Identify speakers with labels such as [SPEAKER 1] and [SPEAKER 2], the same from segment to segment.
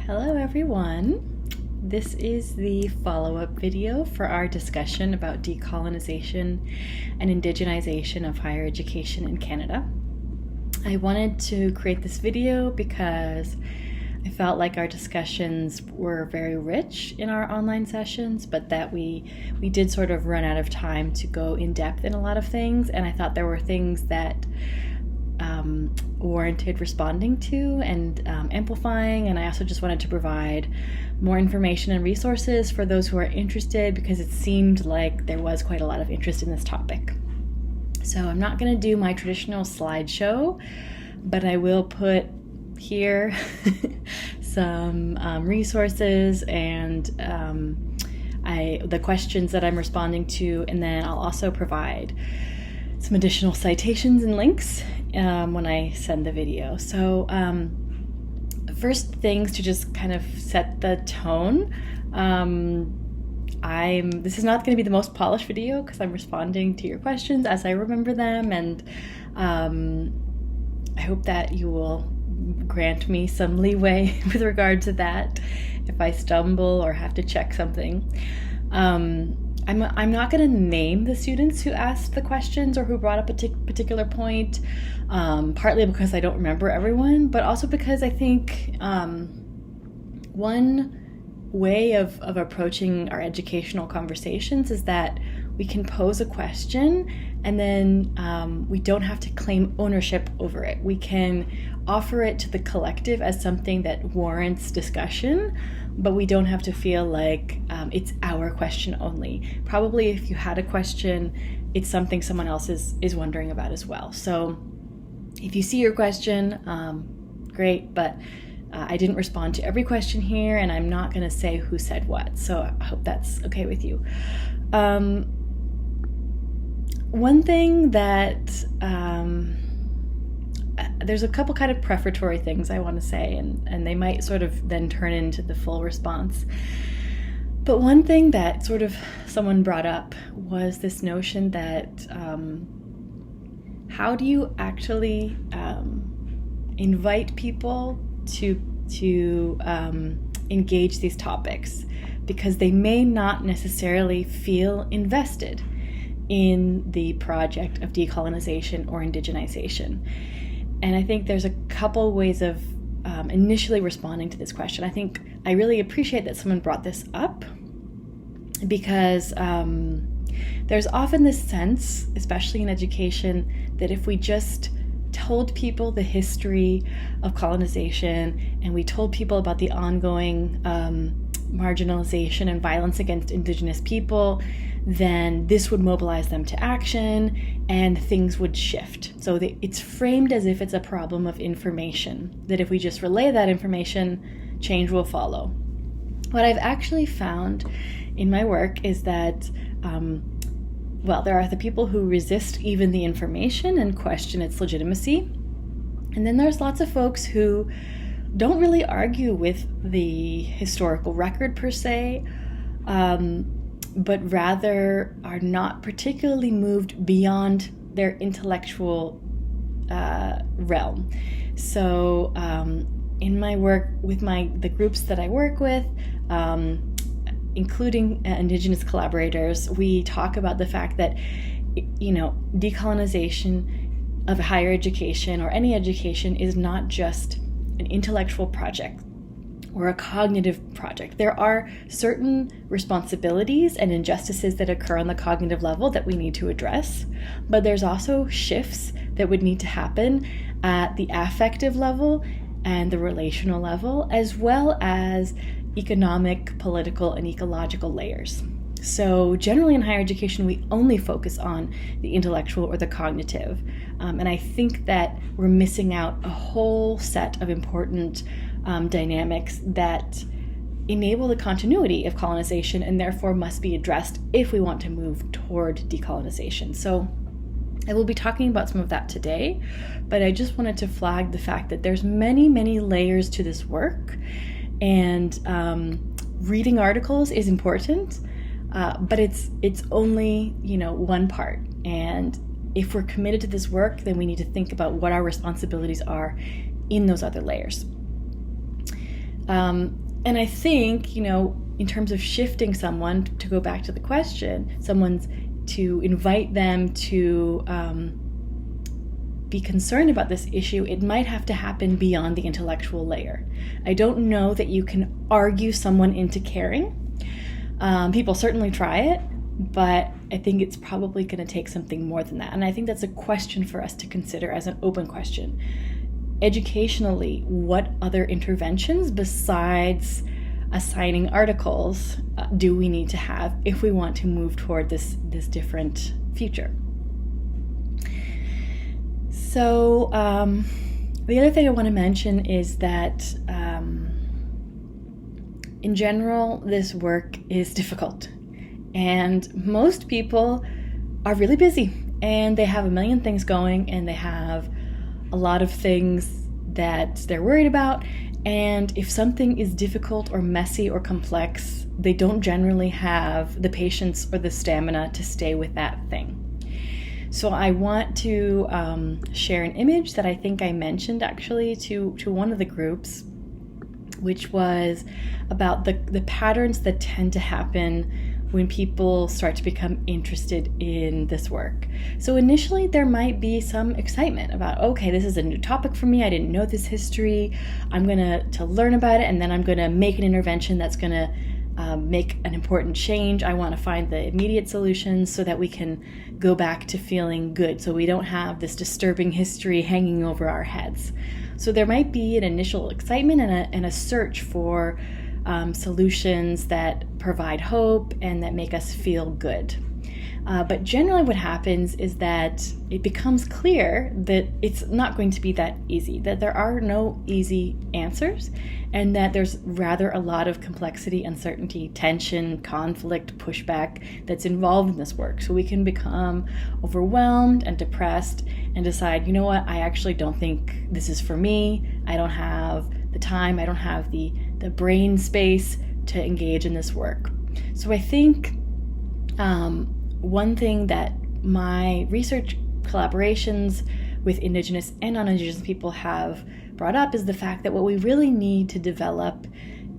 [SPEAKER 1] Hello everyone. This is the follow-up video for our discussion about decolonization and indigenization of higher education in Canada. I wanted to create this video because I felt like our discussions were very rich in our online sessions, but that we did sort of run out of time to go in depth in a lot of things, and I thought there were things that warranted responding to and amplifying, and I also just wanted to provide more information and resources for those who are interested, because it seemed like there was quite a lot of interest in this topic. So I'm not going to do my traditional slideshow, but I will put here some resources and the questions that I'm responding to, and then I'll also provide some additional citations and links when I send the video. So first things to just kind of set the tone. This is not going to be the most polished video because I'm responding to your questions as I remember them, and I hope that you will grant me some leeway with regard to that if I stumble or have to check something. I'm not going to name the students who asked the questions or who brought up a particular point, partly because I don't remember everyone, but also because I think one way of approaching our educational conversations is that we can pose a question and then we don't have to claim ownership over it. We can offer it to the collective as something that warrants discussion, but we don't have to feel like it's our question only. Probably if you had a question, it's something someone else is wondering about as well. So if you see your question, great, but I didn't respond to every question here, and I'm not going to say who said what, so I hope that's okay with you. One thing that there's a couple kind of prefatory things I want to say, and they might sort of then turn into the full response. But one thing that sort of someone brought up was this notion that how do you actually invite people to engage these topics, because they may not necessarily feel invested in the project of decolonization or indigenization. And I think there's a couple ways of initially responding to this question. I think I really appreciate that someone brought this up, because there's often this sense, especially in education, that if we just told people the history of colonization and we told people about the ongoing marginalization and violence against Indigenous people, then this would mobilize them to action and things would shift. So it's framed as if it's a problem of information, that if we just relay that information, change will follow. What I've actually found in my work is that there are the people who resist even the information and question its legitimacy. And then there's lots of folks who don't really argue with the historical record per se, but rather are not particularly moved beyond their intellectual realm. So in my work with the groups that I work with, including Indigenous collaborators, we talk about the fact that, decolonization of higher education or any education is not just an intellectual project or a cognitive project. There are certain responsibilities and injustices that occur on the cognitive level that we need to address, but there's also shifts that would need to happen at the affective level and the relational level, as well as economic, political, and ecological layers. So generally in higher education, we only focus on the intellectual or the cognitive. And I think that we're missing out a whole set of important dynamics that enable the continuity of colonization and therefore must be addressed if we want to move toward decolonization. So I will be talking about some of that today, but I just wanted to flag the fact that there's many, many layers to this work, and reading articles is important, but it's only one part. And if we're committed to this work, then we need to think about what our responsibilities are in those other layers. And I think, in terms of shifting someone, to go back to the question, to invite them to be concerned about this issue, it might have to happen beyond the intellectual layer. I don't know that you can argue someone into caring. People certainly try it, but I think it's probably going to take something more than that. And I think that's a question for us to consider as an open question. Educationally, what other interventions besides assigning articles do we need to have if we want to move toward this different future? So the other thing I want to mention is that in general, this work is difficult. And most people are really busy and they have a million things going and they have a lot of things that they're worried about. And if something is difficult or messy or complex, they don't generally have the patience or the stamina to stay with that thing. So I want to share an image that I think I mentioned actually to one of the groups, which was about the patterns that tend to happen when people start to become interested in this work. So initially there might be some excitement about, okay, this is a new topic for me. I didn't know this history. I'm going to learn about it, and then I'm going to make an intervention that's going to make an important change. I want to find the immediate solutions so that we can go back to feeling good, so we don't have this disturbing history hanging over our heads. So there might be an initial excitement and a search for solutions that provide hope and that make us feel good. But generally what happens is that it becomes clear that it's not going to be that easy, that there are no easy answers, and that there's rather a lot of complexity, uncertainty, tension, conflict, pushback that's involved in this work. So we can become overwhelmed and depressed and decide, you know what, I actually don't think this is for me. I don't have the time, I don't have the brain space to engage in this work. So I think one thing that my research collaborations with Indigenous and non-Indigenous people have brought up is the fact that what we really need to develop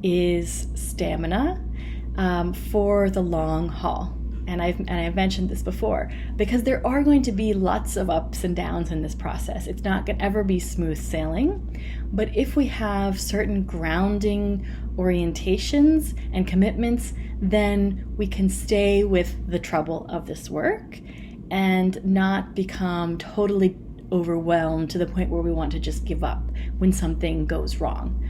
[SPEAKER 1] is stamina for the long haul. And I've mentioned this before, because there are going to be lots of ups and downs in this process. It's not going to ever be smooth sailing. But if we have certain grounding orientations and commitments, then we can stay with the trouble of this work and not become totally overwhelmed to the point where we want to just give up when something goes wrong.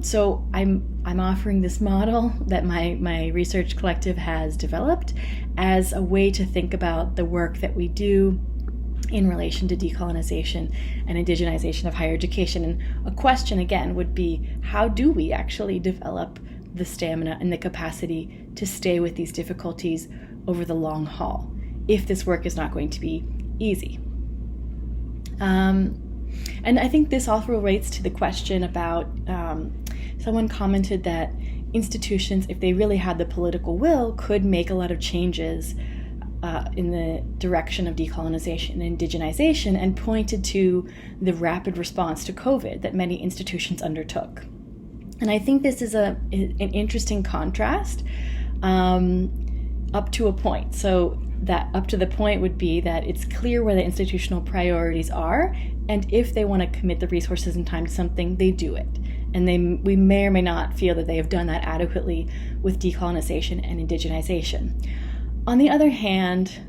[SPEAKER 1] So I'm offering this model that my research collective has developed as a way to think about the work that we do in relation to decolonization and indigenization of higher education. And a question again would be, how do we actually develop the stamina and the capacity to stay with these difficulties over the long haul if this work is not going to be easy? And I think this also relates to the question about, someone commented that institutions, if they really had the political will, could make a lot of changes in the direction of decolonization and indigenization, and pointed to the rapid response to COVID that many institutions undertook. And I think this is an interesting contrast up to a point. So that up to the point would be that it's clear where the institutional priorities are, and if they want to commit the resources and time to something, they do it. And we may or may not feel that they have done that adequately with decolonization and indigenization. On the other hand,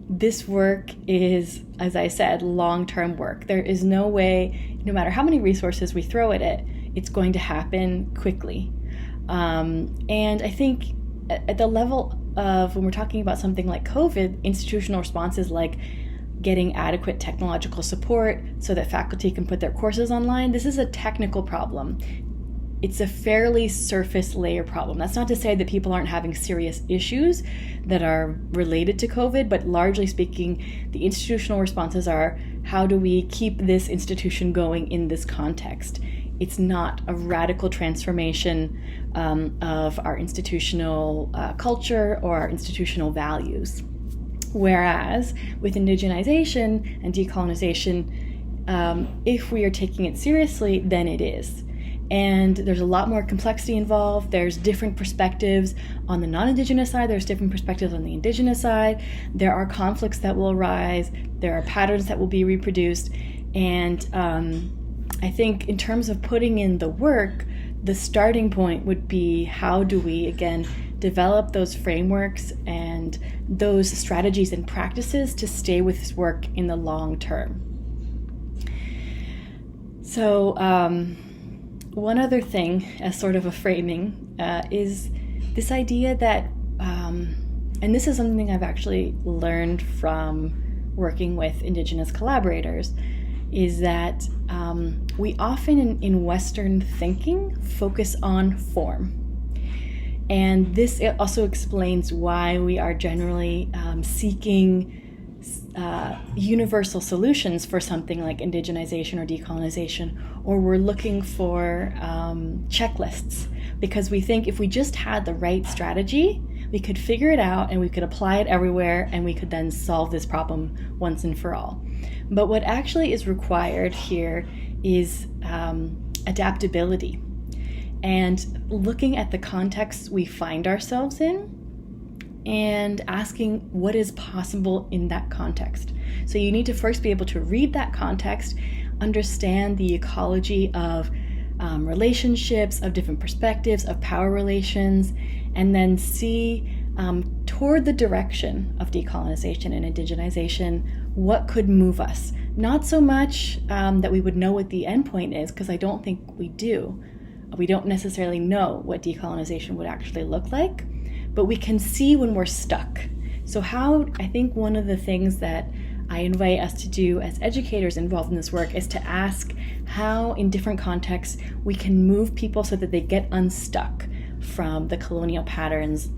[SPEAKER 1] this work is, as I said, long-term work. There is no way, no matter how many resources we throw at it, it's going to happen quickly. And I think at the level of when we're talking about something like COVID, institutional responses like getting adequate technological support so that faculty can put their courses online, this is a technical problem. It's a fairly surface layer problem. That's not to say that people aren't having serious issues that are related to COVID, but largely speaking, the institutional responses are, how do we keep this institution going in this context? It's not a radical transformation of our institutional culture or our institutional values. Whereas with indigenization and decolonization, if we are taking it seriously, then it is. And there's a lot more complexity involved. There's different perspectives on the non-Indigenous side. There's different perspectives on the Indigenous side. There are conflicts that will arise. There are patterns that will be reproduced. And I think in terms of putting in the work, the starting point would be, how do we, again, develop those frameworks and those strategies and practices to stay with this work in the long term. So one other thing, as sort of a framing, is this idea that, and this is something I've actually learned from working with Indigenous collaborators, is that we often in Western thinking focus on form. And this also explains why we are generally seeking universal solutions for something like indigenization or decolonization, or we're looking for checklists, because we think if we just had the right strategy, we could figure it out and we could apply it everywhere and we could then solve this problem once and for all. But what actually is required here is adaptability, and looking at the context we find ourselves in and asking what is possible in that context. So you need to first be able to read that context, understand the ecology of relationships, of different perspectives, of power relations, and then see toward the direction of decolonization and indigenization what could move us. Not so much that we would know what the end point is, because I don't think we do. We don't necessarily know what decolonization would actually look like, but we can see when we're stuck. So I think one of the things that I invite us to do as educators involved in this work is to ask how, in different contexts, we can move people so that they get unstuck from the colonial patterns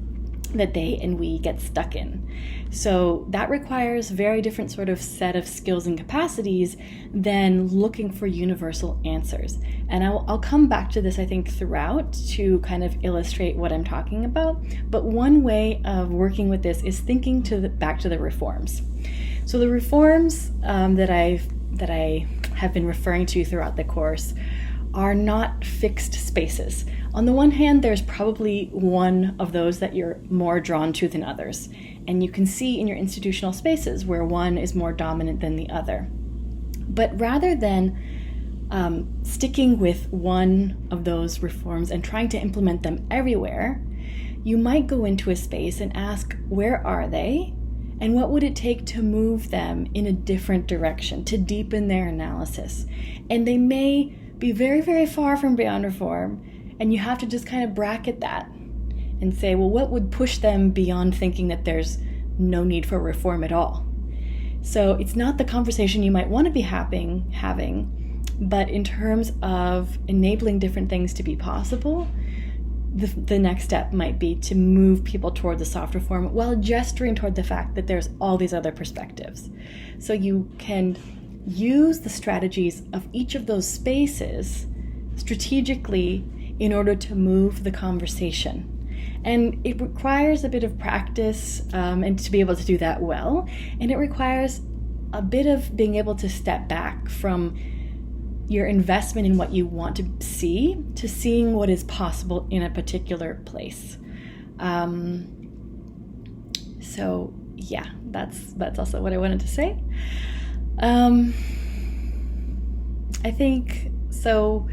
[SPEAKER 1] that they and we get stuck in. So that requires very different sort of set of skills and capacities than looking for universal answers. And I'll come back to this, I think, throughout to kind of illustrate what I'm talking about. But one way of working with this is thinking back to the reforms. So the reforms that I have been referring to throughout the course are not fixed spaces. On the one hand, there's probably one of those that you're more drawn to than others. And you can see in your institutional spaces where one is more dominant than the other. But rather than sticking with one of those reforms and trying to implement them everywhere, you might go into a space and ask, where are they? And what would it take to move them in a different direction, to deepen their analysis? And they may be very, very far from beyond reform, and you have to just kind of bracket that and say, well, what would push them beyond thinking that there's no need for reform at all? So it's not the conversation you might want to be having, but in terms of enabling different things to be possible, the next step might be to move people toward the soft reform while gesturing toward the fact that there's all these other perspectives. So you can use the strategies of each of those spaces strategically in order to move the conversation. And it requires a bit of practice and to be able to do that well. And it requires a bit of being able to step back from your investment in what you want to see to seeing what is possible in a particular place. So yeah, that's also what I wanted to say. I think, so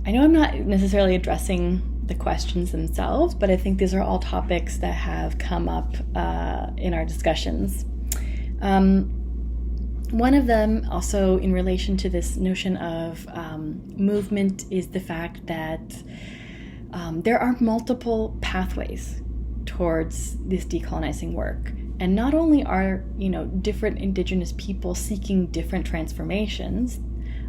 [SPEAKER 1] I know I'm not necessarily addressing the questions themselves, but I think these are all topics that have come up in our discussions. One of them, also in relation to this notion of movement, is the fact that there are multiple pathways towards this decolonizing work. And not only are, different Indigenous people seeking different transformations,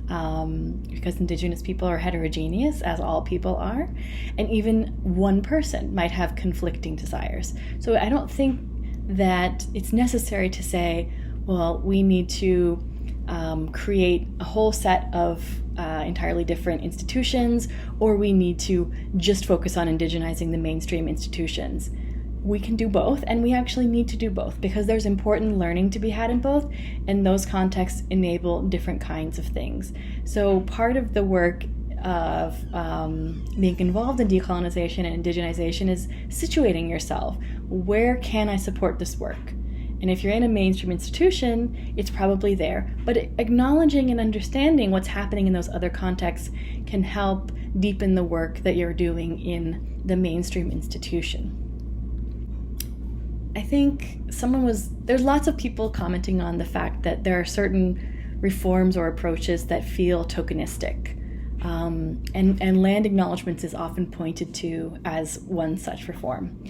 [SPEAKER 1] because Indigenous people are heterogeneous, as all people are, and even one person might have conflicting desires. So I don't think that it's necessary to say, well, we need to create a whole set of entirely different institutions, or we need to just focus on indigenizing the mainstream institutions. We can do both, and we actually need to do both because there's important learning to be had in both, and those contexts enable different kinds of things. So part of the work of being involved in decolonization and indigenization is situating yourself. Where can I support this work? And if you're in a mainstream institution, it's probably there. But acknowledging and understanding what's happening in those other contexts can help deepen the work that you're doing in the mainstream institution. I think there's lots of people commenting on the fact that there are certain reforms or approaches that feel tokenistic. And land acknowledgements is often pointed to as one such reform.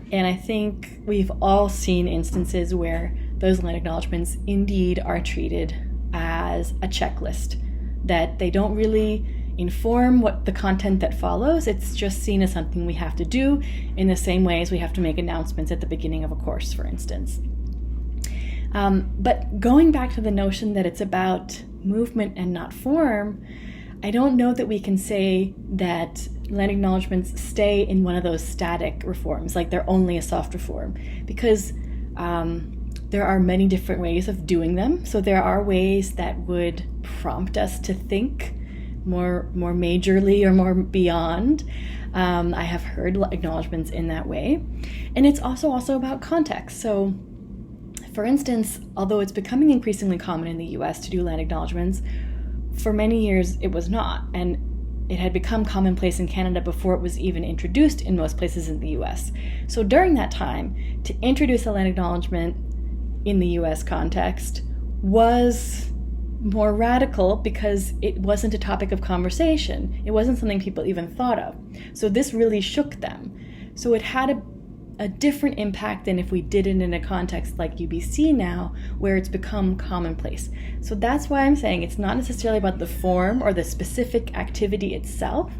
[SPEAKER 1] And I think we've all seen instances where those land acknowledgements indeed are treated as a checklist, that they don't really inform what the content that follows. It's just seen as something we have to do in the same way as we have to make announcements at the beginning of a course, for instance. But going back to the notion that it's about movement and not form, I don't know that we can say that land acknowledgements stay in one of those static reforms, like they're only a soft reform, because there are many different ways of doing them. So there are ways that would prompt us to think more majorly or more beyond. I have heard acknowledgements in that way. And it's also about context. So for instance, although it's becoming increasingly common in the US to do land acknowledgements, for many years it was not. And it had become commonplace in Canada before it was even introduced in most places in the US. So during that time, to introduce a land acknowledgement in the US context was more radical because it wasn't a topic of conversation. It wasn't something people even thought of. So this really shook them. So it had a different impact than if we did it in a context like UBC now, where it's become commonplace. So that's why I'm saying it's not necessarily about the form or the specific activity itself,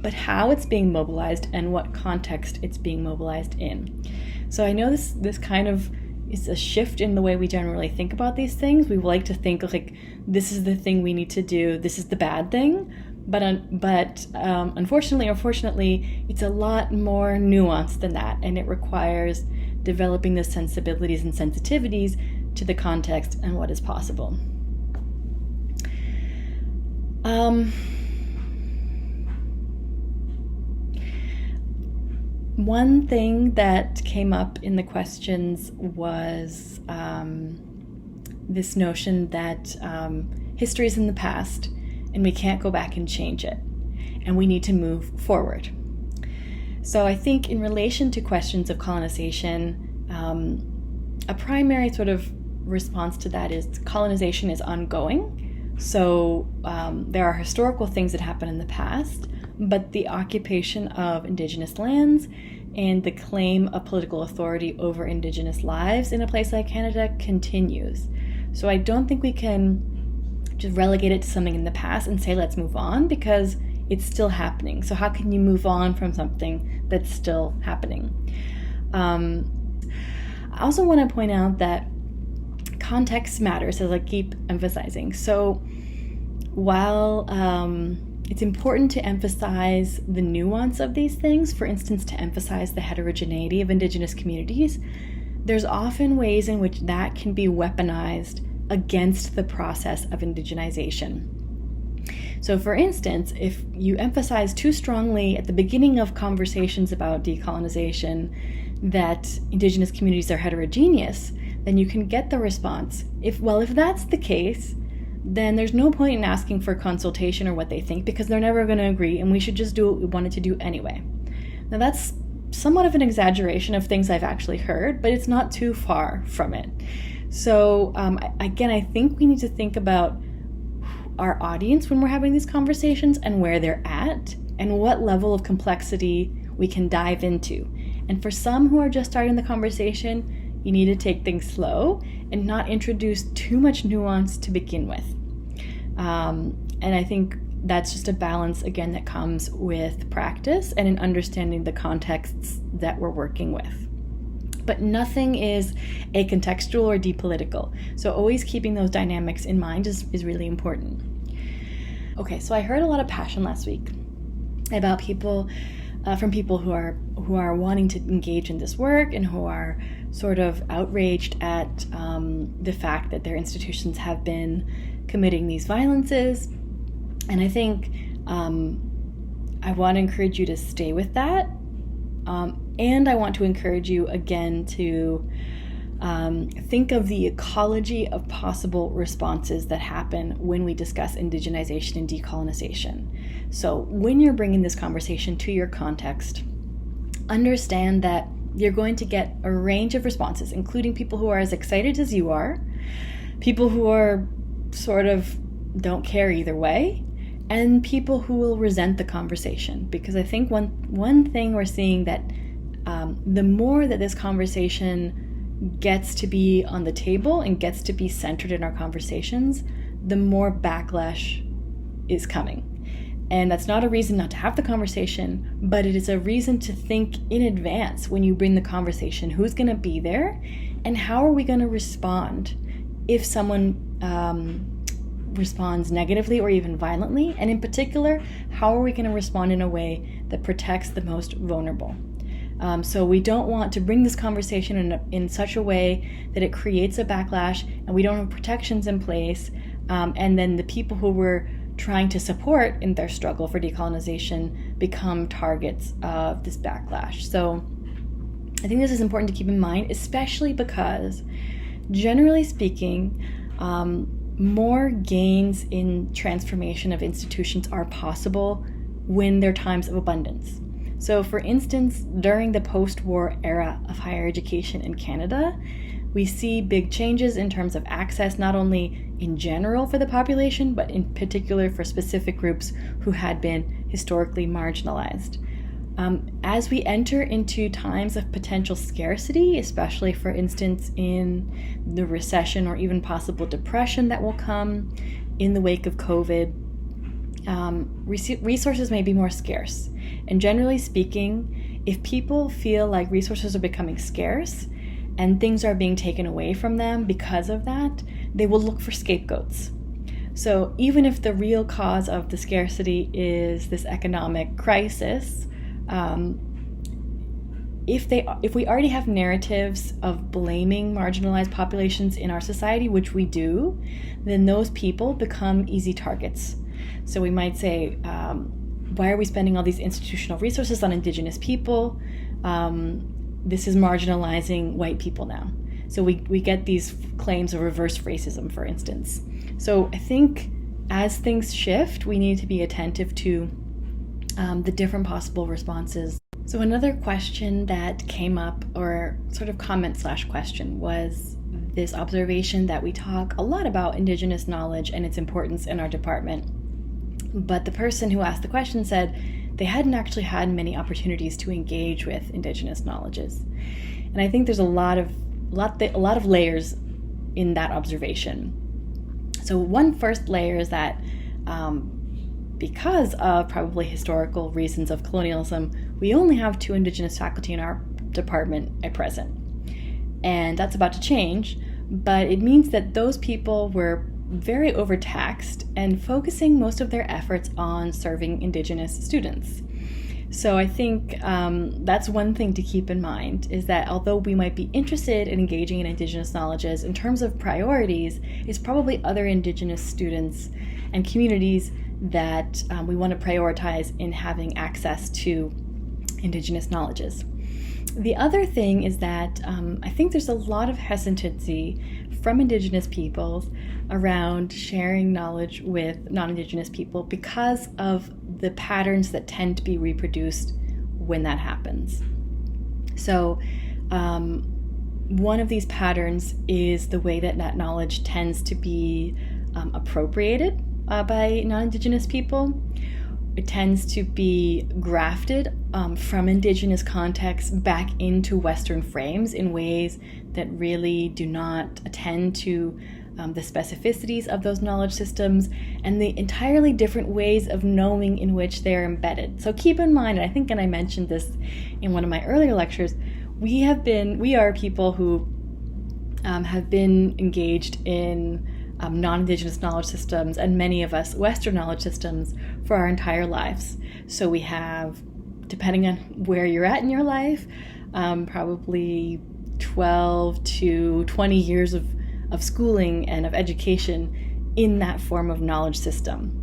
[SPEAKER 1] but how it's being mobilized and what context it's being mobilized in. So I know this kind of is a shift in the way we generally think about these things. We like to think like, this is the thing we need to do, this is the bad thing. But unfortunately or fortunately, it's a lot more nuanced than that, and it requires developing the sensibilities and sensitivities to the context and what is possible. One thing that came up in the questions was this notion that history is in the past, and we can't go back and change it, and we need to move forward. So I think in relation to questions of colonization, a primary sort of response to that is colonization is ongoing. So there are historical things that happened in the past, but the occupation of Indigenous lands and the claim of political authority over Indigenous lives in a place like Canada continues. So I don't think we can just relegate it to something in the past and say, let's move on, because it's still happening. So how can you move on from something that's still happening? I also want to point out that context matters, as I keep emphasizing. So while it's important to emphasize the nuance of these things, for instance, to emphasize the heterogeneity of Indigenous communities, there's often ways in which that can be weaponized against the process of indigenization. So for instance, if you emphasize too strongly at the beginning of conversations about decolonization that Indigenous communities are heterogeneous, then you can get the response, if that's the case, then there's no point in asking for consultation or what they think, because they're never going to agree, and we should just do what we wanted to do anyway. Now that's somewhat of an exaggeration of things I've actually heard, but it's not too far from it. So again, I think we need to think about our audience when we're having these conversations and where they're at and what level of complexity we can dive into. And for some who are just starting the conversation, you need to take things slow and not introduce too much nuance to begin with. And I think that's just a balance, again, that comes with practice and in understanding the contexts that we're working with. But nothing is acontextual or depolitical. So always keeping those dynamics in mind is really important. Okay, so I heard a lot of passion last week about from people who are wanting to engage in this work and who are sort of outraged at the fact that their institutions have been committing these violences. And I think I want to encourage you to stay with that. And I want to encourage you again to think of the ecology of possible responses that happen when we discuss indigenization and decolonization. So when you're bringing this conversation to your context, understand that you're going to get a range of responses, including people who are as excited as you are, people who are sort of don't care either way, and people who will resent the conversation. Because I think one thing we're seeing that the more that this conversation gets to be on the table and gets to be centered in our conversations, the more backlash is coming. And that's not a reason not to have the conversation, but it is a reason to think in advance when you bring the conversation, who's going to be there and how are we going to respond if someone responds negatively or even violently, and in particular, how are we going to respond in a way that protects the most vulnerable? So we don't want to bring this conversation in such a way that it creates a backlash and we don't have protections in place, and then the people who we're trying to support in their struggle for decolonization become targets of this backlash. So I think this is important to keep in mind, especially because, generally speaking, more gains in transformation of institutions are possible when there are times of abundance. So for instance, during the post-war era of higher education in Canada, we see big changes in terms of access, not only in general for the population, but in particular for specific groups who had been historically marginalized. As we enter into times of potential scarcity, especially for instance in the recession or even possible depression that will come in the wake of COVID, resources may be more scarce. And generally speaking, if people feel like resources are becoming scarce and things are being taken away from them because of that, they will look for scapegoats. So even if the real cause of the scarcity is this economic crisis, if we already have narratives of blaming marginalized populations in our society, which we do, then those people become easy targets. So we might say, why are we spending all these institutional resources on Indigenous people? This is marginalizing white people now. So we get these claims of reverse racism, for instance. So I think as things shift, we need to be attentive to the different possible responses. So another question that came up, or sort of comment/question, was this observation that we talk a lot about Indigenous knowledge and its importance in our department. But the person who asked the question said they hadn't actually had many opportunities to engage with Indigenous knowledges. And I think there's a lot of layers in that observation. So one first layer is that because of probably historical reasons of colonialism, we only have 2 Indigenous faculty in our department at present. And that's about to change, but it means that those people were very overtaxed and focusing most of their efforts on serving Indigenous students. So I think that's one thing to keep in mind, is that although we might be interested in engaging in Indigenous knowledges, in terms of priorities, it's probably other Indigenous students and communities that we want to prioritize in having access to Indigenous knowledges. The other thing is that I think there's a lot of hesitancy from Indigenous peoples around sharing knowledge with non-Indigenous people because of the patterns that tend to be reproduced when that happens. So one of these patterns is the way that knowledge tends to be appropriated by non-Indigenous people. It tends to be grafted from Indigenous contexts back into Western frames in ways that really do not attend to the specificities of those knowledge systems and the entirely different ways of knowing in which they're embedded. So keep in mind, and I think, and I mentioned this in one of my earlier lectures, we are people who have been engaged in non-Indigenous knowledge systems, and many of us Western knowledge systems, for our entire lives. So we have, depending on where you're at in your life, probably 12 to 20 years of schooling and of education in that form of knowledge system.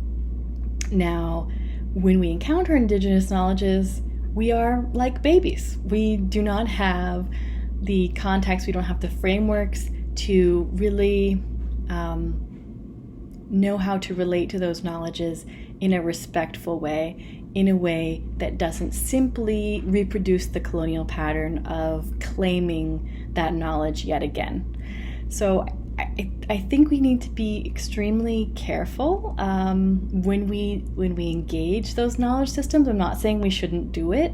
[SPEAKER 1] Now, when we encounter Indigenous knowledges, we are like babies. We do not have the context, we don't have the frameworks to really know how to relate to those knowledges in a respectful way, in a way that doesn't simply reproduce the colonial pattern of claiming that knowledge yet again. So I think we need to be extremely careful when we engage those knowledge systems. I'm not saying we shouldn't do it,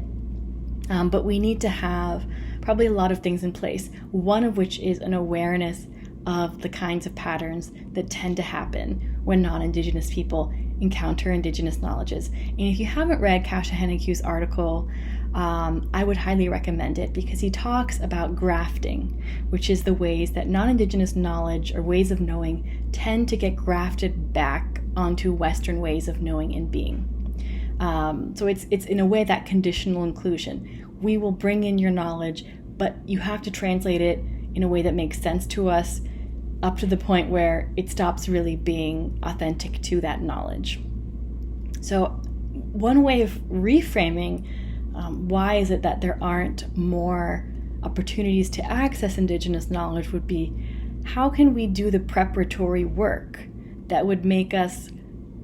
[SPEAKER 1] but we need to have probably a lot of things in place, one of which is an awareness of the kinds of patterns that tend to happen when non-Indigenous people encounter Indigenous knowledges. And if you haven't read Kasha Henekew's article, I would highly recommend it, because he talks about grafting, which is the ways that non-Indigenous knowledge or ways of knowing tend to get grafted back onto Western ways of knowing and being. So it's in a way that conditional inclusion. We will bring in your knowledge, but you have to translate it in a way that makes sense to us, up to the point where it stops really being authentic to that knowledge. So one way of reframing why is it that there aren't more opportunities to access Indigenous knowledge would be, how can we do the preparatory work that would make us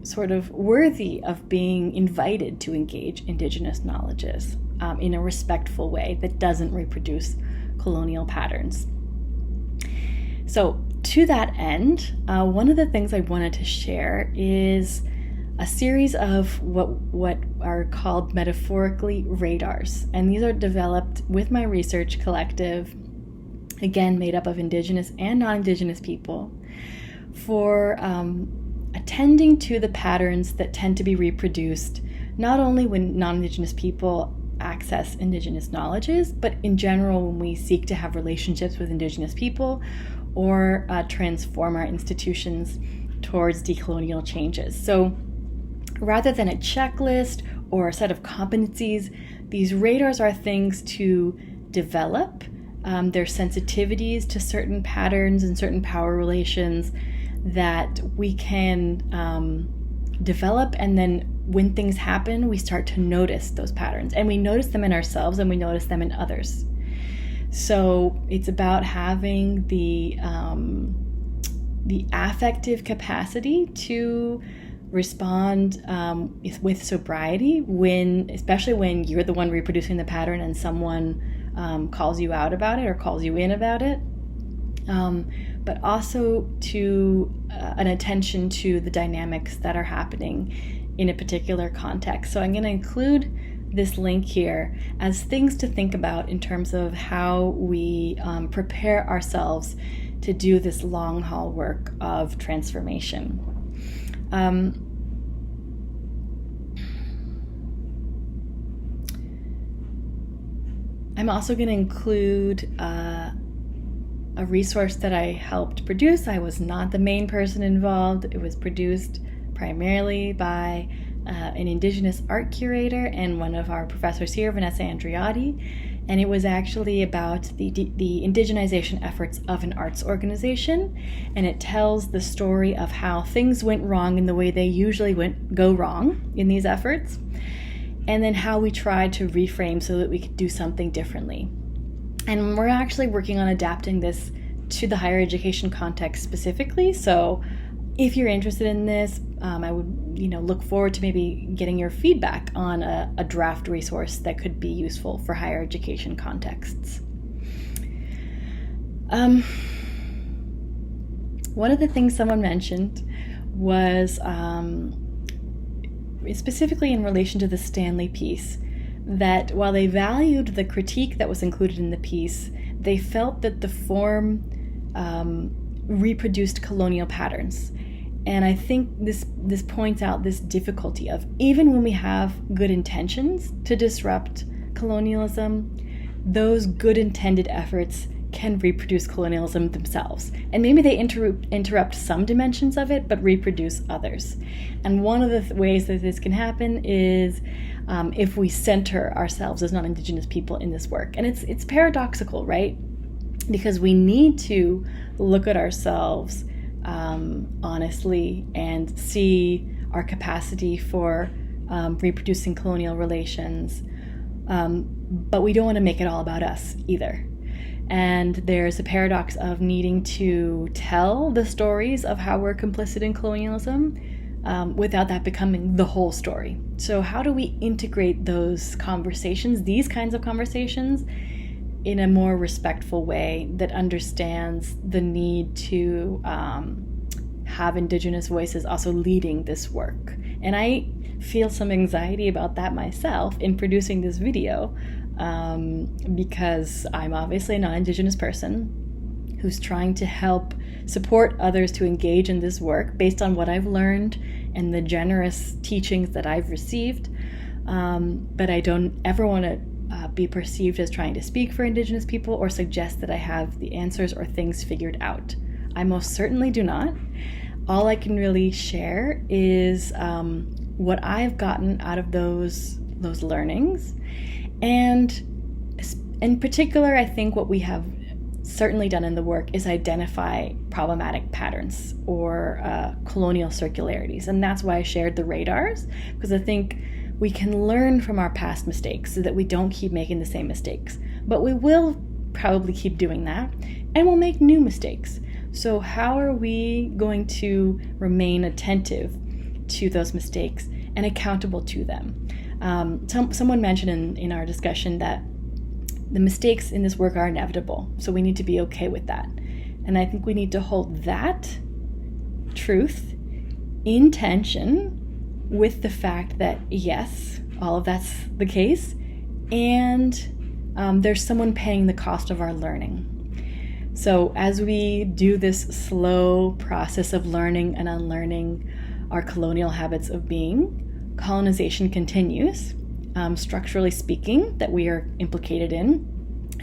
[SPEAKER 1] sort of worthy of being invited to engage Indigenous knowledges in a respectful way that doesn't reproduce colonial patterns. So to that end, one of the things I wanted to share is a series of what are called metaphorically radars. And these are developed with my research collective, again made up of Indigenous and non-Indigenous people, for attending to the patterns that tend to be reproduced not only when non-Indigenous people access Indigenous knowledges, but in general when we seek to have relationships with Indigenous people or transform our institutions towards decolonial changes. So rather than a checklist or a set of competencies, these radars are things to develop. They're sensitivities to certain patterns and certain power relations that we can develop, and then when things happen, we start to notice those patterns. And we notice them in ourselves and we notice them in others. So it's about having the affective capacity to respond with sobriety, especially when you're the one reproducing the pattern and someone calls you out about it or calls you in about it, but also to an attention to the dynamics that are happening in a particular context. So I'm going to include this link here as things to think about in terms of how we prepare ourselves to do this long haul work of transformation. I'm also going to include a resource that I helped produce. I was not the main person involved. It was produced primarily by an Indigenous art curator and one of our professors here, Vanessa Andriotti, and it was actually about the indigenization efforts of an arts organization, and it tells the story of how things went wrong in the way they usually go wrong in these efforts, and then how we tried to reframe so that we could do something differently. And we're actually working on adapting this to the higher education context specifically, so if you're interested in this, I would look forward to maybe getting your feedback on a draft resource that could be useful for higher education contexts. One of the things someone mentioned was, specifically in relation to the Stanley piece, that while they valued the critique that was included in the piece, they felt that the form reproduced colonial patterns. And I think this points out this difficulty of, even when we have good intentions to disrupt colonialism, those good intended efforts can reproduce colonialism themselves. And maybe they interrupt some dimensions of it, but reproduce others. And one of the ways that this can happen is if we center ourselves as non-Indigenous people in this work. And it's paradoxical, right? Because we need to look at ourselves honestly and see our capacity for reproducing colonial relations, but we don't want to make it all about us either. And there's a paradox of needing to tell the stories of how we're complicit in colonialism without that becoming the whole story. So how do we integrate those conversations, these kinds of conversations, in a more respectful way that understands the need to have Indigenous voices also leading this work? And I feel some anxiety about that myself in producing this video, because I'm obviously a non-Indigenous person who's trying to help support others to engage in this work based on what I've learned and the generous teachings that I've received. But I don't ever want to be perceived as trying to speak for Indigenous people or suggest that I have the answers or things figured out. I most certainly do not. All I can really share is what I've gotten out of those learnings. And in particular, I think what we have certainly done in the work is identify problematic patterns or colonial circularities. And that's why I shared the radars, because I think we can learn from our past mistakes so that we don't keep making the same mistakes. But we will probably keep doing that, and we'll make new mistakes. So how are we going to remain attentive to those mistakes and accountable to them? Someone mentioned in our discussion that the mistakes in this work are inevitable, so we need to be okay with that. And I think we need to hold that truth in tension with the fact that, yes, all of that's the case, and there's someone paying the cost of our learning. So as we do this slow process of learning and unlearning our colonial habits of being, colonization continues, structurally speaking, that we are implicated in,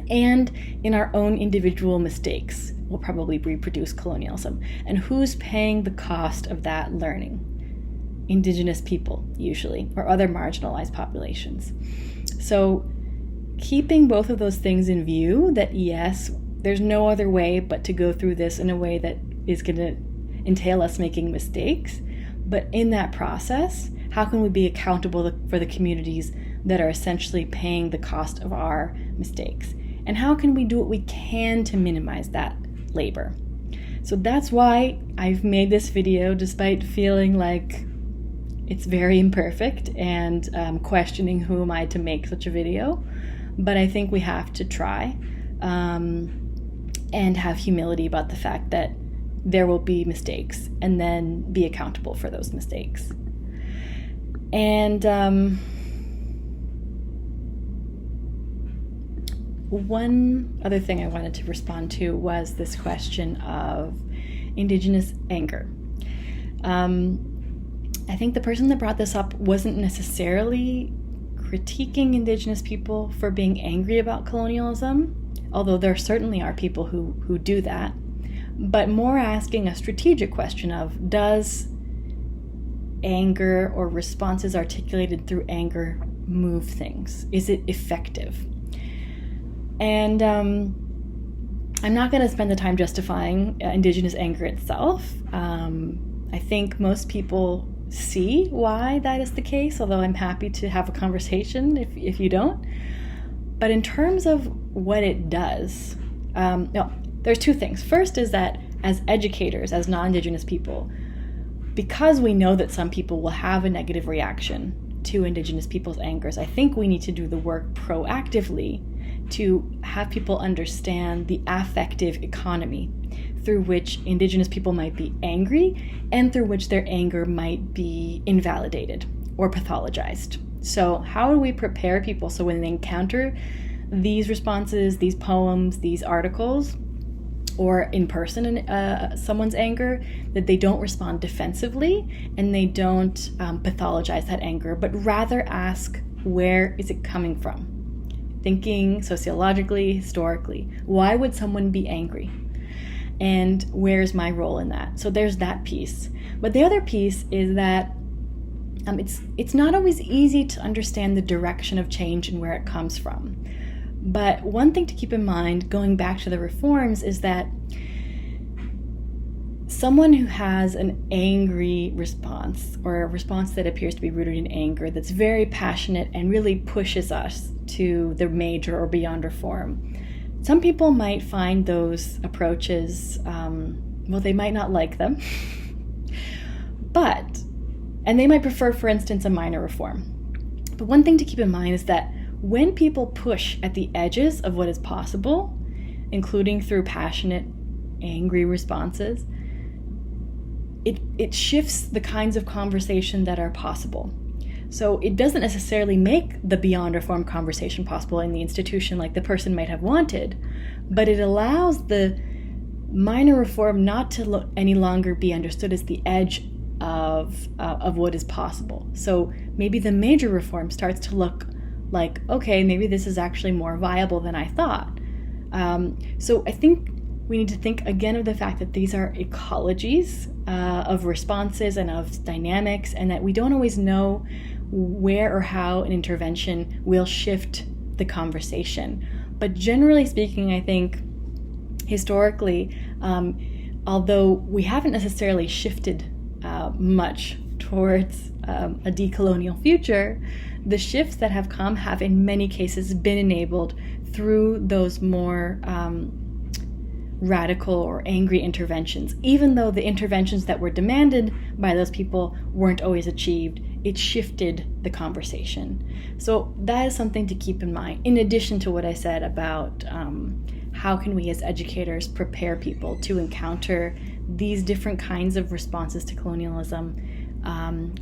[SPEAKER 1] and in our own individual mistakes will probably reproduce colonialism. And who's paying the cost of that learning? Indigenous people, usually, or other marginalized populations. So keeping both of those things in view, that yes, there's no other way but to go through this in a way that is going to entail us making mistakes. But in that process, how can we be accountable for the communities that are essentially paying the cost of our mistakes? And how can we do what we can to minimize that labor? So that's why I've made this video, despite feeling like it's very imperfect and questioning who am I to make such a video. But I think we have to try and have humility about the fact that there will be mistakes, and then be accountable for those mistakes. And one other thing I wanted to respond to was this question of Indigenous anger. I think the person that brought this up wasn't necessarily critiquing Indigenous people for being angry about colonialism, although there certainly are people who do that, but more asking a strategic question of, does anger or responses articulated through anger move things? Is it effective? And I'm not going to spend the time justifying Indigenous anger itself. I think most people see why that is the case, although I'm happy to have a conversation if you don't. But in terms of what it does, there's two things. First is that as educators, as non-Indigenous people, because we know that some people will have a negative reaction to Indigenous people's angers, I think we need to do the work proactively to have people understand the affective economy through which Indigenous people might be angry and through which their anger might be invalidated or pathologized. So how do we prepare people so when they encounter these responses, these poems, these articles, or in person someone's anger, that they don't respond defensively and they don't pathologize that anger, but rather ask, where is it coming from? Thinking sociologically, historically, why would someone be angry? And where's my role in that? So there's that piece. But the other piece is that it's not always easy to understand the direction of change and where it comes from. But one thing to keep in mind, going back to the reforms, is that someone who has an angry response, or a response that appears to be rooted in anger, that's very passionate and really pushes us to the major or beyond reform. Some people might find those approaches, well, they might not like them, and they might prefer, for instance, a minor reform. But one thing to keep in mind is that when people push at the edges of what is possible, including through passionate, angry responses, it shifts the kinds of conversation that are possible. So it doesn't necessarily make the beyond reform conversation possible in the institution like the person might have wanted, but it allows the minor reform not to any longer be understood as the edge of what is possible. So maybe the major reform starts to look like, okay, maybe this is actually more viable than I thought. So I think we need to think again of the fact that these are ecologies of responses and of dynamics, and that we don't always know where or how an intervention will shift the conversation. But generally speaking, I think historically, although we haven't necessarily shifted much towards a decolonial future, the shifts that have come have in many cases been enabled through those more radical or angry interventions. Even though the interventions that were demanded by those people weren't always achieved, it shifted the conversation. So that is something to keep in mind, in addition to what I said about how can we as educators prepare people to encounter these different kinds of responses to colonialism,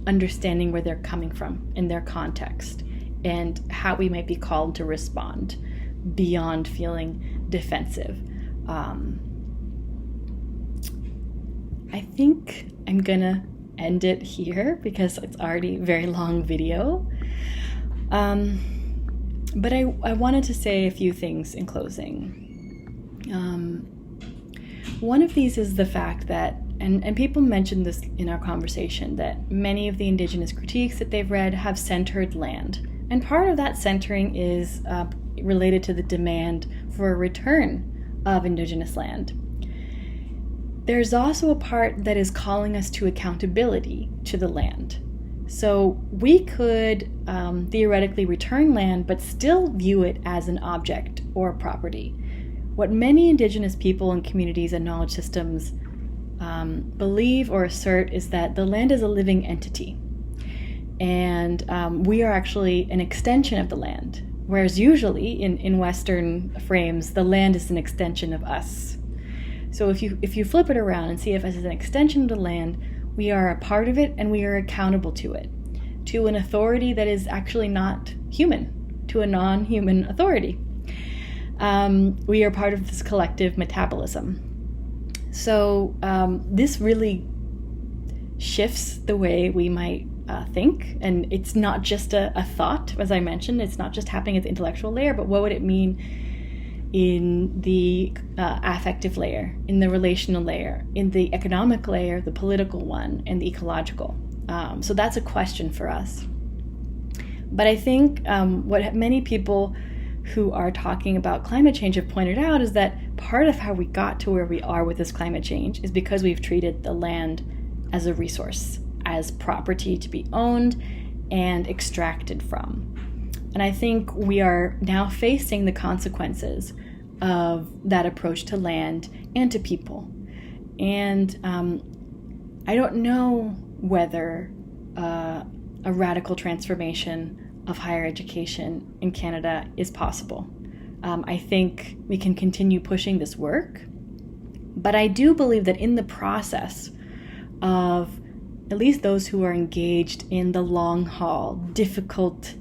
[SPEAKER 1] understanding where they're coming from in their context, and how we might be called to respond beyond feeling defensive. I think I'm gonna end it here because it's already a very long video. But I wanted to say a few things in closing. One of these is the fact that, and people mentioned this in our conversation, that many of the Indigenous critiques that they've read have centered land. And part of that centering is related to the demand for a return of Indigenous land. There's also a part that is calling us to accountability to the land. So we could theoretically return land, but still view it as an object or property. What many Indigenous people and communities and knowledge systems believe or assert is that the land is a living entity, and we are actually an extension of the land, whereas usually in Western frames, the land is an extension of us. So if you flip it around and see if as an extension of the land, we are a part of it and we are accountable to it, to an authority that is actually not human, to a non-human authority. We are part of this collective metabolism. So this really shifts the way we might think, and it's not just a thought, as I mentioned. It's not just happening at the intellectual layer, but what would it mean in the affective layer, in the relational layer, in the economic layer, the political one, and the ecological. So that's a question for us. But I think what many people who are talking about climate change have pointed out is that part of how we got to where we are with this climate change is because we've treated the land as a resource, as property to be owned and extracted from. And I think we are now facing the consequences of that approach to land and to people. And I don't know whether a radical transformation of higher education in Canada is possible. I think we can continue pushing this work, but I do believe that in the process of at least those who are engaged in the long haul, difficult,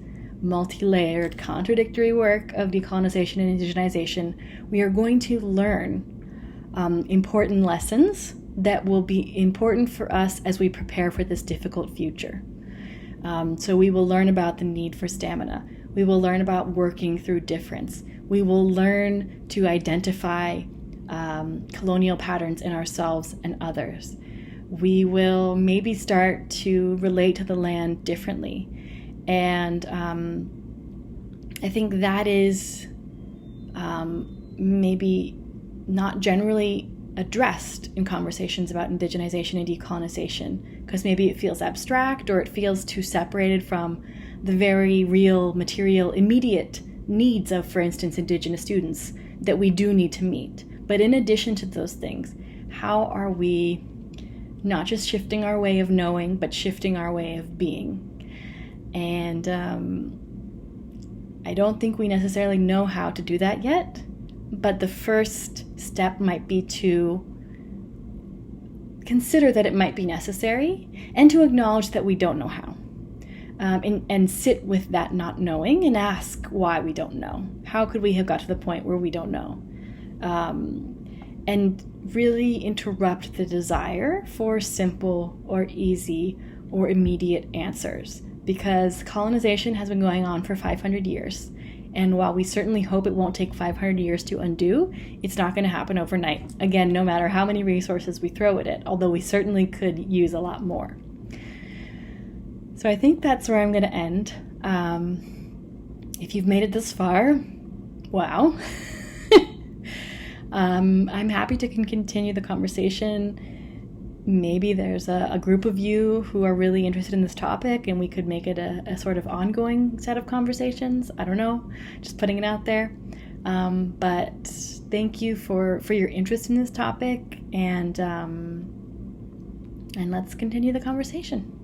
[SPEAKER 1] multi-layered, contradictory work of decolonization and indigenization, we are going to learn important lessons that will be important for us as we prepare for this difficult future. So we will learn about the need for stamina. We will learn about working through difference. We will learn to identify colonial patterns in ourselves and others. We will maybe start to relate to the land differently. And I think that is maybe not generally addressed in conversations about indigenization and decolonization, because maybe it feels abstract or it feels too separated from the very real, material, immediate needs of, for instance, Indigenous students that we do need to meet. But in addition to those things, how are we not just shifting our way of knowing, but shifting our way of being? And I don't think we necessarily know how to do that yet, but the first step might be to consider that it might be necessary and to acknowledge that we don't know how. And sit with that not knowing and ask why we don't know. How could we have got to the point where we don't know? And really interrupt the desire for simple or easy or immediate answers, because colonization has been going on for 500 years. And while we certainly hope it won't take 500 years to undo, it's not going to happen overnight. Again, no matter how many resources we throw at it, although we certainly could use a lot more. So I think that's where I'm going to end. If you've made it this far, wow. I'm happy to continue the conversation. Maybe there's a group of you who are really interested in this topic and we could make it a sort of ongoing set of conversations. I don't know, just putting it out there. But thank you for your interest in this topic, and let's continue the conversation.